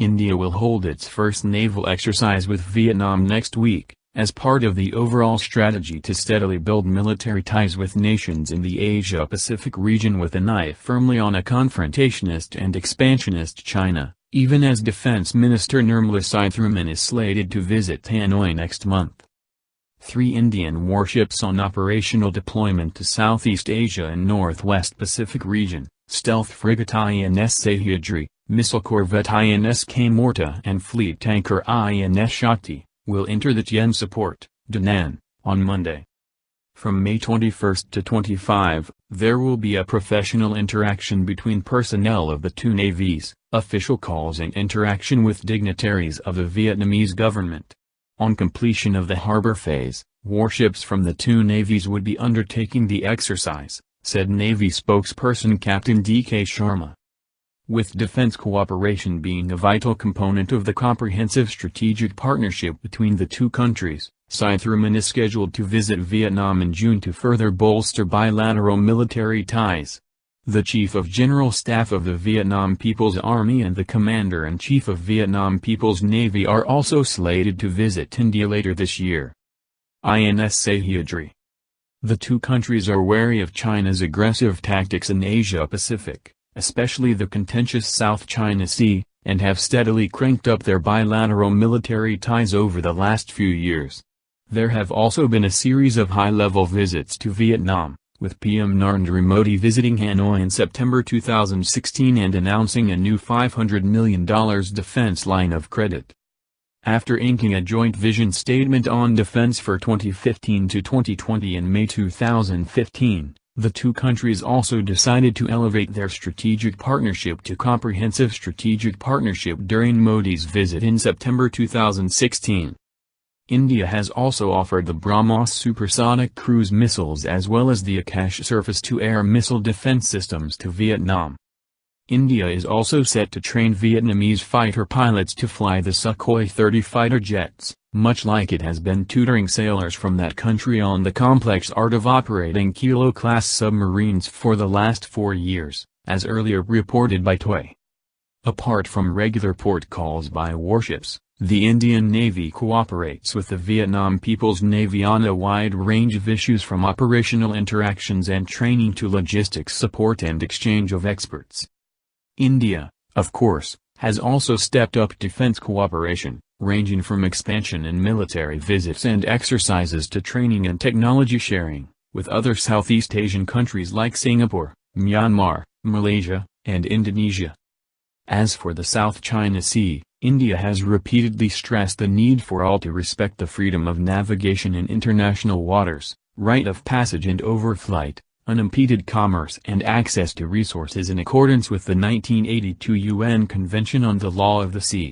India will hold its first naval exercise with Vietnam next week, as part of the overall strategy to steadily build military ties with nations in the Asia-Pacific region with an eye firmly on a confrontationist and expansionist China, even as Defense Minister Nirmala Sitharaman is slated to visit Hanoi next month. 3 Indian warships on operational deployment to Southeast Asia and Northwest Pacific region, stealth frigate INS Sahyadri, missile corvette INS Morta and fleet tanker INS Shakti, will enter the Tien Support, Da Nang, on Monday. From May 21 to 25, there will be a professional interaction between personnel of the two navies, official calls and interaction with dignitaries of the Vietnamese government. On completion of the harbor phase, warships from the two navies would be undertaking the exercise, said Navy spokesperson Captain D.K. Sharma. With defense cooperation being a vital component of the comprehensive strategic partnership between the two countries, Sitharaman is scheduled to visit Vietnam in June to further bolster bilateral military ties. The Chief of General Staff of the Vietnam People's Army and the Commander-in-Chief of Vietnam People's Navy are also slated to visit India later this year. INS Sahyadri. The two countries are wary of China's aggressive tactics in Asia-Pacific, especially the contentious South China Sea, and have steadily cranked up their bilateral military ties over the last few years. There have also been a series of high-level visits to Vietnam, with PM Narendra Modi visiting Hanoi in September 2016 and announcing a new $500 million defense line of credit. After inking a joint vision statement on defense for 2015 to 2020 in May 2015, the two countries also decided to elevate their strategic partnership to comprehensive strategic partnership during Modi's visit in September 2016. India has also offered the BrahMos supersonic cruise missiles as well as the Akash surface-to-air missile defense systems to Vietnam. India is also set to train Vietnamese fighter pilots to fly the Sukhoi 30 fighter jets, much like it has been tutoring sailors from that country on the complex art of operating Kilo-class submarines for the last 4 years, as earlier reported by TOI. Apart from regular port calls by warships, the Indian Navy cooperates with the Vietnam People's Navy on a wide range of issues from operational interactions and training to logistics support and exchange of experts. India, of course, has also stepped up defense cooperation, ranging from expansion in military visits and exercises to training and technology sharing, with other Southeast Asian countries like Singapore, Myanmar, Malaysia, and Indonesia. As for the South China Sea, India has repeatedly stressed the need for all to respect the freedom of navigation in international waters, right of passage and overflight, unimpeded commerce and access to resources in accordance with the 1982 UN Convention on the Law of the Sea.